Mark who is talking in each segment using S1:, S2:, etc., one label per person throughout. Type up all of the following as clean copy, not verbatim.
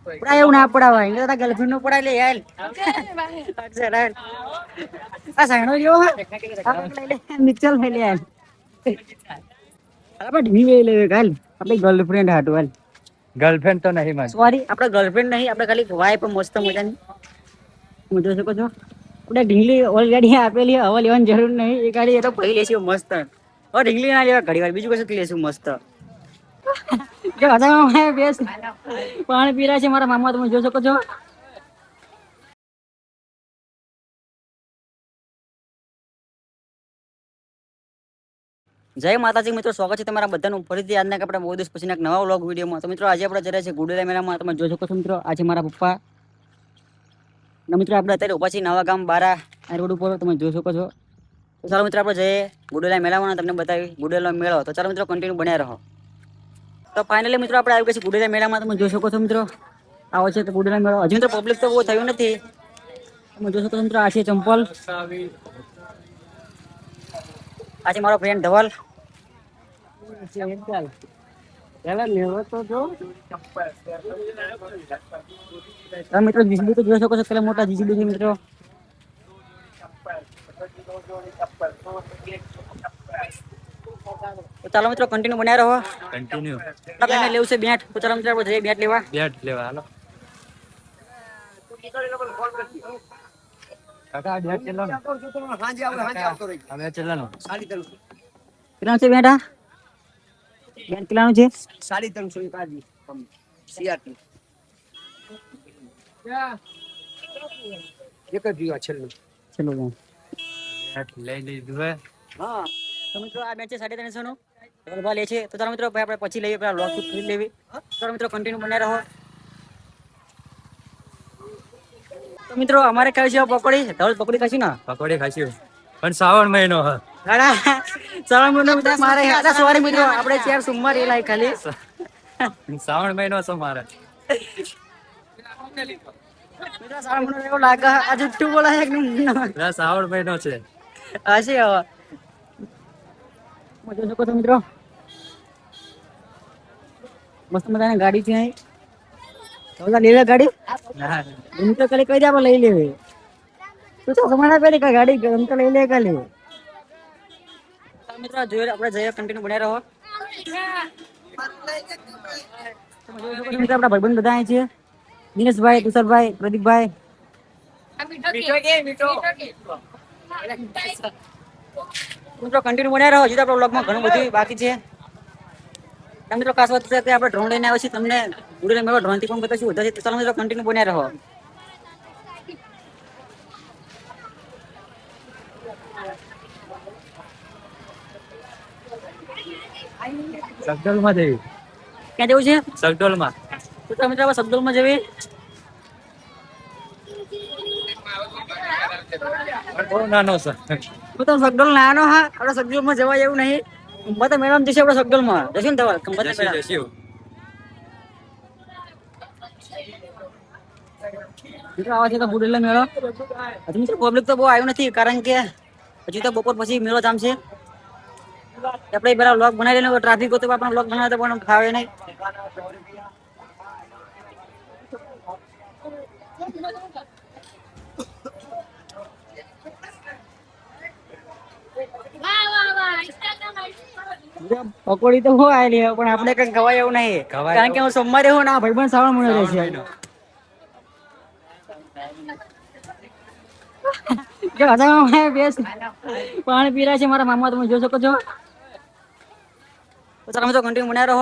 S1: પડાય એવું ના પડાવાય એટલે તારા ગર્લફ્રેન્ડ નો પડાય લે યાર આ સાણો જો નિચલ થઈ લે યાર આપણે ઢીવી લે કાલ આપણી ગર્લફ્રેન્ડ હાટુ હાલ
S2: ગર્લફ્રેન્ડ તો નહીં મારી.
S1: સોરી આપણે ગર્લફ્રેન્ડ નહીં આપણે ખાલી વાઈફ મસ્ત મજાની હું જોઈ શકો છો આપણે ઢીંગલી ઓલરેડી આપેલી હવે લેવાની જરૂર નહીં એ ગાડી એ તો પહી લેશું મસ્ત હવે ઢીંગલી ના લેવા ઘડી વાર બીજું કશું લેશું મસ્ત જો હજારમાં બેસ પાણી પીરા છે મારા મામા તમે જોઈ શકો છો જય માતાજી મિત્રો સ્વાગત છે તમારા બધાનું ફરીથી આજના આપણે બહુ દિવસ પછી એક નવા વ્લોગ વિડીયોમાં તો મિત્રો આજે આપણે જઈએ છીએ ગુડેલા મેળામાં તમે જોઈ શકો છો મિત્રો આજે મારા પપ્પા અને મિત્રો આપણે અત્યારે ઉભા છીએ નવા ગામ બારા આ રોડ ઉપર તમે જોઈ શકો છો તો ચાલો મિત્રો આપણે જઈએ ગુડેલા મેળામાં તમને બતાવી ગુડેલા મેળો તો ચાલો મિત્રો કન્ટિન્યુ બન્યા રહો તો ફાઇનલી મિત્રો આપણે આવી ગયા છીએ ગુડેલા મેળામાં તમે જોઈ શકો છો મિત્રો આવો છે તો ગુડેલા મેળો હજી મિત્રો પબ્લિક તો બહુ થયું નથી તમે જોઈ શકો છો મિત્રો આ છે ચંપલ આ છે મારો ફ્રેન્ડ ધવલ મિત્રો જીસીબી તો જોઈ શકો છો પેલા મોટા જીસીબી છે મિત્રો તો ચાલો મિત્રો કન્ટિન્યુ બનાવી રહો
S2: કન્ટિન્યુ
S1: આપણે લેવું છે બેટ તો ચાલો મિત્રો આપણે જઈએ બેટ લેવા
S2: હાલો કાકા બેટ ચલો ને હાંજે આવતો રહી અમે ચલાનો
S1: કેટલાનું છે બેટ આ બેટ કેટલાનું છે
S3: 350 કાજી સીઆરટી એક જ જીવા છેલ્લું
S1: ચલો
S2: બેટ લઈ લીધું હે
S1: હા તો મિત્રો આ બેટ છે 350 નું ધવલભા લે છે તો ચાલો મિત્રો આપણે પછી લઈએ પેલા લોક શૂટ કરી લેવી ચાલો મિત્રો કન્ટિન્યુ બનાવી રહો તો મિત્રો અમારે ખાવી છે પકોડી ધવલ પકોડી ખાશી ને
S2: પકોડી ખાશું પણ શ્રાવણ મહિનો હ
S1: ચાલો મિત્રો મારે સોરી મિત્રો આપણે ચાર સોમવાર એ લાય ખાલી
S2: શ્રાવણ મહિનો છે મારે
S1: મિત્રો શ્રાવણ મહિનો એવું લાગે આ જુઠ્ઠું બોલાય કે
S2: શ્રાવણ મહિનો છે
S1: હશે હવે જોઈ શકો છો મિત્રો મસ્ત મજાની ગાડી છે અહીં લઈ લે ગાડી એમ તો ખાલી કઈ આપણે લઈ લેવી તું તો તમારા પેલી કઈ ગાડી એમ તો લઈ લે ખાલી મિત્રો જોઈએ આપણે જઈએ કન્ટિન્યુ બનાવી રહો આપણા ભાઈબંધ બધા અહીં છે દિનેશભાઈ તુષારભાઈ પ્રદીપભાઈ મિત્રો કન્ટિન્યુ બનાવી રહો હજી તો આપણા બ્લોગમાં ઘણું બધું બાકી છે મિત્રો ખાસ વાત છે કે આપણે ડ્રોન લઈને આવ્યા છીએ તમને ગુડેલા મેળો ડ્રોન થી પણ બતાવીશું વધારે ચાલો મિત્રો કન્ટિન્યુ બનાવી રહો
S2: સગડોલ માં જવી
S1: ક્યાં જવું છે
S2: સગડોલ માં
S1: તો મિત્રો આપણે સગડોલ માં જવી
S2: બહુ નાનો છે
S1: હું તો સગડોલ નાનો હા આપણે સગડોલ માં જવાય એવું નહીં બધા મેડમ જશે આપણે સગડોલ માં જશું ને ધવલ મિત્રો આવા છે તો ગુડેલા મેળો હજી મિત્રો પબ્લિક તો બહુ આવ્યું નથી કારણ કે હજી તો બપોર પછી મેળો જામ છે આપણે પેલા વ્લોગ બનાવી લઈને ટ્રાફિક હતો આપણે વ્લોગ બનાવતા પણ ફાવે નહીં પકોડી તો હું આવેલી પણ આપણે કઈ ખવાય એવું નહીં કારણ કે હું સોમવારે હું ના ભાઈબંધ શ્રાવણ મહિનો રહેશે જો હજારમાં બેસ પાણી પીરા છે મારા મામા તમે જોઈ શકો છો તો ચાલો મિત્રો કન્ટિન્યુ બનાવી રહો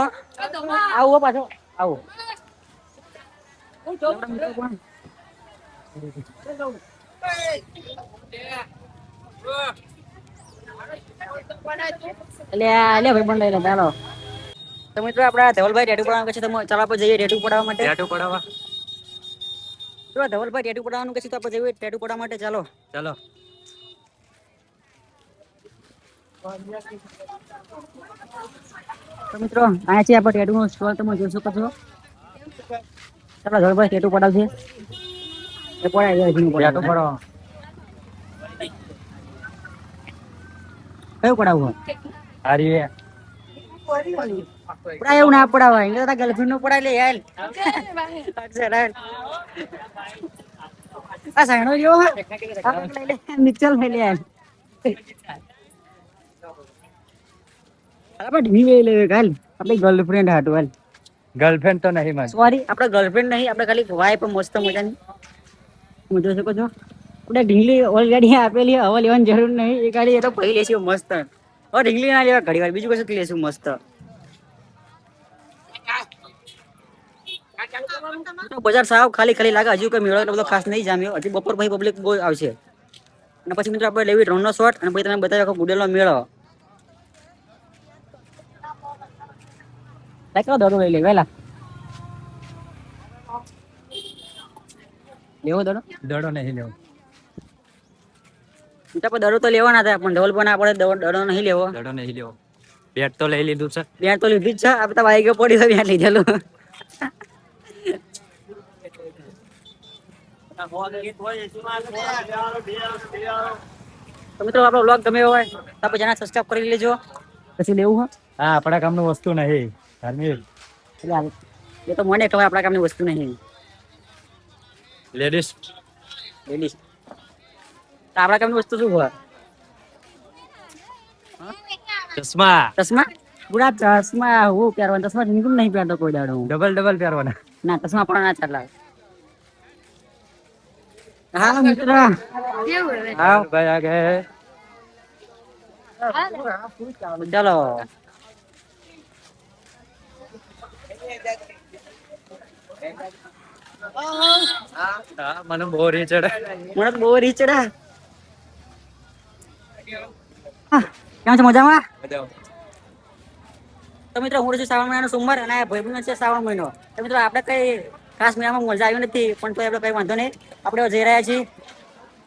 S1: આવો પાછો આવો એટલે ભાઈ બંધ લઈને ચાલો તો મિત્રો આપડા ધવલભાઈ ટેટુ પડાવવાનું છે તો ચાલો આપણે જઈએ ટેટુ પડાવવા માટે
S2: ટેટુ પડાવવા
S1: ધવલભાઈ ટેટુ પડાવવાનું છે તો આપણે જઈએ ટેટુ પડાવવા માટે ચાલો
S2: ચાલો
S1: તો મિત્રો અહીંયા છે આપણે ટેટુ નો સ્ટોલ તમે જોઈ શકો છો ચાલો ધવલભાઈ ટેટુ પડાવશે એ પડાય
S2: ટેટુ પડાવવા
S1: કયું પડાવવું
S2: હારી
S1: પડાય એવું ના પડાવાય એટલે તારા ગર્લફ્રેન્ડ નું પડાય લે યાર આ સાઈનો જેવો હા લઈ લે નિચલ લઈ લે યાર આપણે ઢીવી લે કાલ આપણી ગર્લફ્રેન્ડ હાટુ હાલ
S4: ગર્લફ્રેન્ડ તો નહીં મારી.
S1: સોરી આપણે ગર્લફ્રેન્ડ નહીં આપણે ખાલી વાઈફ મસ્ત મજાની તમે જોઈ શકો છો આપણે ઢીંગલી ઓલરેડી આપેલી હવે લેવાની જરૂર નહીં એ ગાડી એ તો પહેલી લેશું મસ્ત હવે ઢીંગલી ના લેવા ઘડી વાર બીજું કશું લેશું મસ્ત તો બજાર સાવ ખાલી ખાલી લાગે હજુ કોઈ મેળો એટલો બધો ખાસ નહીં જામ્યો હજી બપોર પછી પબ્લિક બહુ આવશે અને પછી મિત્રો આપણે લેવી ડ્રોનનો શોટ અને પછી તમે બતાવ્યો આખો ગુડેલનો મેળો કેટલો દડો લઈ લે વેલા લેવો દડો
S4: દડો નહીં લેવો.
S1: તો દડો તો લેવાના હતા પણ ઢોલ પણ આપણે દડો નહીં લેવો
S4: દડો નહીં લેવો. બેટ તો લઈ લીધું છે.
S1: ત્યાં તો લીધી જ છે આપણે તો બાઈક પડી હોય ત્યાં લીધેલું તો મિત્રો આપણો વ્લોગ ગમ્યો હોય તો આપણે ચેનલ સબસ્ક્રાઇબ કરી લેજો પછી લેવું હોય
S4: હા આપણા કામનું વસ્તુ નહીં ધાર્મિક
S1: એટલે એ તો મને ખબર આપણા કામની વસ્તુ નહીં
S4: લેડીઝ
S1: લેડીઝ તો આપણા કામની વસ્તુ શું હોય
S4: ચશ્મા
S1: ચશ્મા પૂરા ચશ્મા હું પહેરવાના ચશ્મા જિંદગી નહીં પહેરતો કોઈ દાડો હું
S4: ડબલ પહેરવાના.
S1: ના ચશ્મા પણ ના ચાલે હા મિત્ર
S4: હા ભાઈ આગે
S1: ચાલો
S4: હા મને બહુ રી ચડે.
S1: મને તો બહુ રીચડા કેમ છે મજામાં તો મિત્રો હું છું શ્રાવણ મહિનાનો સોમવાર અને ભાઈબંધ છે શ્રાવણ મહિનો તો મિત્રો આપણે કઈ ખાસ મહિનામાં મજા આવી નથી પણ તો આપણે કઈ વાંધો નહીં આપણે જઈ રહ્યા છીએ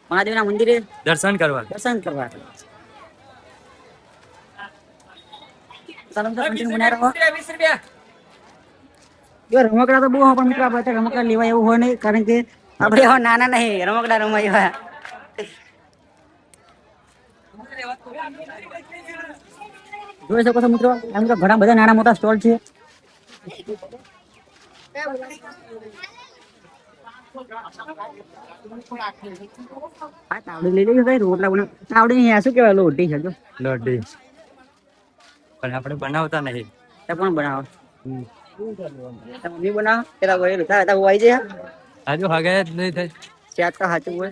S1: મહાદેવના મંદિરે
S4: દર્શન કરવા.
S1: ચાલો મિત્રો કન્ટિન્યુ બનાવી રહો જો રમકડા તો બહુ હોય પણ મિત્રો આપણે રમકડા લેવાય એવું હોય નહીં કારણ કે આપણે એવા નાના નહીં રમકડા રમાય એવા જોઈ શકો છો મિત્રો આ મિત્રો ઘણા બધા નાના મોટા સ્ટોલ છે આ તાવડી લઈ લેજો કઈ રોટલા બના તાવડી નહીં શું કહેવાય લોટી છે જો
S4: લોટી પણ આપણે બનાવતા નહીં.
S1: તે પણ બનાવો મમ્મી બનાવો પેલા કોઈ તારા તા આવી જાય
S4: હજુ હગે જ નહીં થઈ.
S1: ત્યાં તો સાચું હોય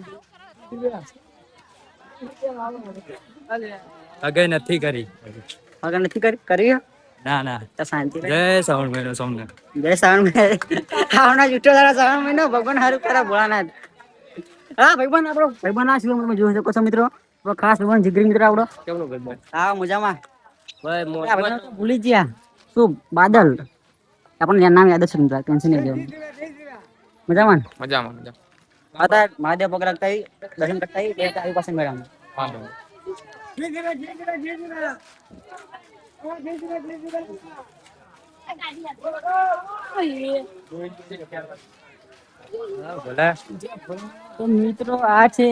S4: હગે નથી કરી.
S1: આગળ નથી કરી
S4: ના ના.
S1: તો શાંતિ રહે.
S4: જય શ્રાવણ મહિનો સોમનાથ.
S1: જય શ્રાવણ મહિનો આવના જુઠ્ઠો તારા શ્રાવણ મહિનો ભગવાન હારું કરા ભોળાનાથ હા ભાઈબંધ આપણો ભાઈબંધ આ સિવાય તમે જોઈ શકો છો મિત્રો આપણો ખાસ ભાઈબંધ જીગરી મિત્ર આપણો
S4: કેમનો ભાઈ?
S1: હા મજામાં
S4: ભાઈ
S1: આ ભાઈબંધ તો ભૂલી જ ગયા શું બાદલ આપણને નામ યાદ જ છે મિત્રો ટેન્શન નહીં લેવાનું મજામાં
S4: મજામાં.
S1: હતા મહાદેવ પગ રાખતા દર્શન કરતા બે આવી પાસે મેળામાં તો મિત્રો આ છે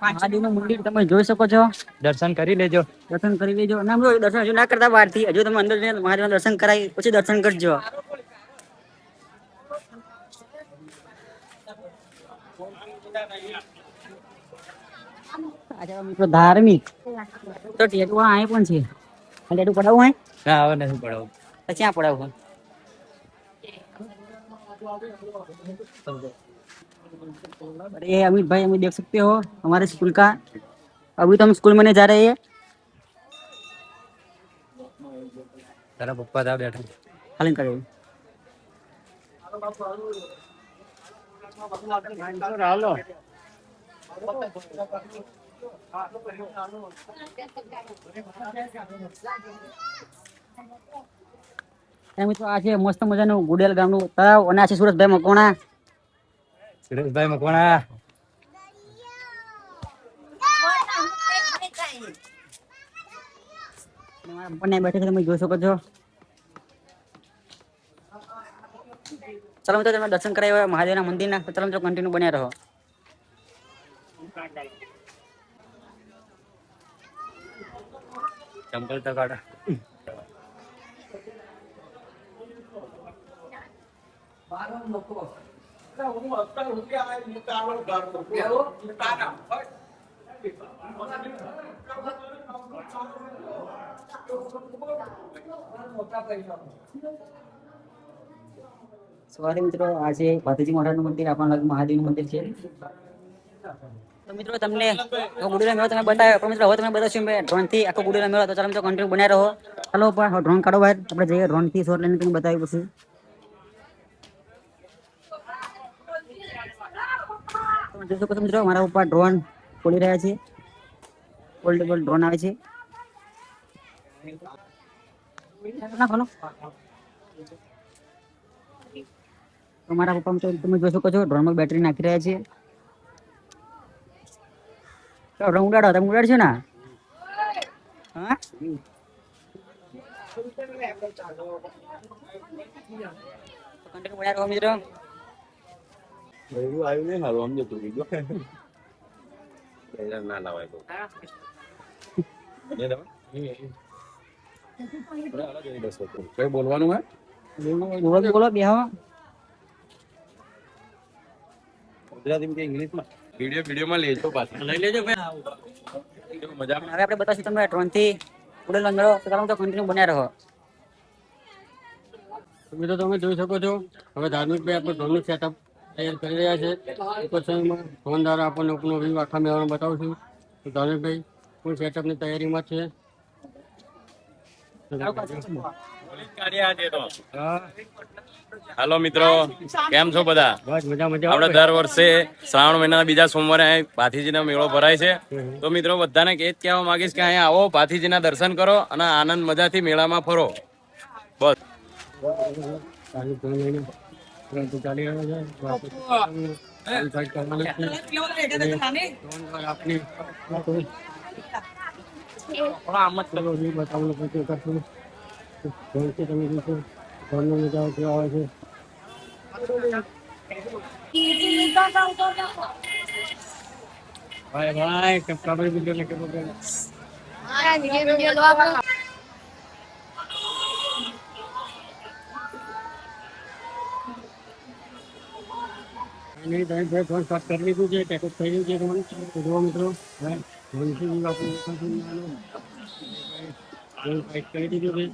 S1: મહાદેવનું મંદિર તમે જોઈ શકો છો
S4: દર્શન કરી લેજો.
S1: દર્શન કરી લેજો ના મિત્રો દર્શન હજુ ના કરતા બહારથી હજુ તમે અંદર જઈને મહાદેવના દર્શન કરાવી પછી દર્શન કરજો અચ્છા મિત્રો ધાર્મિક તો ટેટુ અહીં પણ છે ટેટુ પડાવવું હોય
S4: ના હવે નથી પડાવું.
S1: તો ક્યાં પડાવવું अरे अमित भाई हमें देख सकते हो हमारे स्कूल का अभी तो हम स्कूल में नहीं जा रहे हैं
S4: તારા પપ્પા તા બેઠા.
S1: हालिंग करो મિત્રો આ છે મસ્ત મજાનું ગુડેલ ગામનું તળાવ અને આ છે સુરતભાઈ મકવાણા
S4: સુરેશભાઈ મકવાણા.
S1: મારા પપ્પાને બેઠે છે તમે જોઈ શકો છો ચલો મિત્રો તમે દર્શન કરાવ્યા મહાદેવના મંદિરના તો ચલો મિત્રો કન્ટિન્યુ બન્યા રહો
S4: ચંપલ તો કાઢો.
S1: સવારે મિત્રો આજે ભાતીજી મહારાજનું મંદિર આપણા લાગે મહાદેવનું મંદિર છે. તો મિત્રો તમને ગુડેલા મેળો તમે બતાવ્યો પણ મિત્રો હવે તમે બતાવશો ડ્રોન થી આખો ગુડેલા મેળો. તો ચાલો મિત્રો કન્ટિન્યુ બનાવી રહો. ચાલો પણ ડ્રોન કાઢો બહાર, આપણે જઈએ ડ્રોન થી શોટ લઈને તમને બતાવ્યું પછી. તમે જોઈ શકો છો મિત્રો મારા ઉપર ડ્રોન ખોલી રહ્યા છે. ફોલ્ડેબલ ડ્રોન આવે છે. નાખો. તો મારા પપ્પા તો તમે જોઈ શકો છો ડ્રોનમાં બેટરી નાખી રહ્યા છે. ડ્રોન ઉડાડો, તમે ઉડાડશો ને? હા કન્ટેન્ટ બનાવી રહો મિત્રો.
S2: આવ્યું નહીં હારું સમજો તું બીજો ના લાવાય કઈ બોલવાનું હે?
S1: બોલો બેહો.
S2: ગુજરાતી કે ઇંગ્લિશમાં વિડીયોમાં લેજો પાછા લઈ લેજો મજા.
S1: હવે આપણે બતાવશું તમને ડ્રોન થી ઉડેલો મેળો. તો ચાલો તો કન્ટિન્યુ બનાવી રહો.
S3: મિત્રો તમે જોઈ શકો છો હવે ધાર્મિક ભાઈ આપણે ડ્રોનનું સેટઅપ તૈયાર કરી રહ્યા છે. ટૂંક સમયમાં ડ્રોન દ્વારા આપણને ઉપનો વ્યૂ આખા મેળામાં બતાવશું. તો ધાર્મિક ભાઈ ફૂલ સેટઅપની તૈયારીમાં છે.
S5: હાલો મિત્રો, કેમ છો બધા?
S3: બસ મજા મજા.
S5: આપણે દર વર્ષે શ્રાવણ મહિનાના બીજા સોમવારે અહીં ભાથીજીનો મેળો ભરાય છે. તો મિત્રો બધાને એ જ કહેવા માંગીશ કે અહીંયા આવો, ભાથીજીના દર્શન કરો અને આનંદ મજાથી મેળામાં ફરો. બસ
S3: ચાલી રહ્યો છે. ભાઈ ભાઈ કબડ્ડી વિડીયો ને કેવો ગયો? નહીં તમે ભાઈ ફોન સ્ટાર્ટ કરી લીધું છે. ટેકઅપ થઈ ગયું છે તમારું. તો જુઓ મિત્રો ફોનથી આપણું કરી દીધું છે.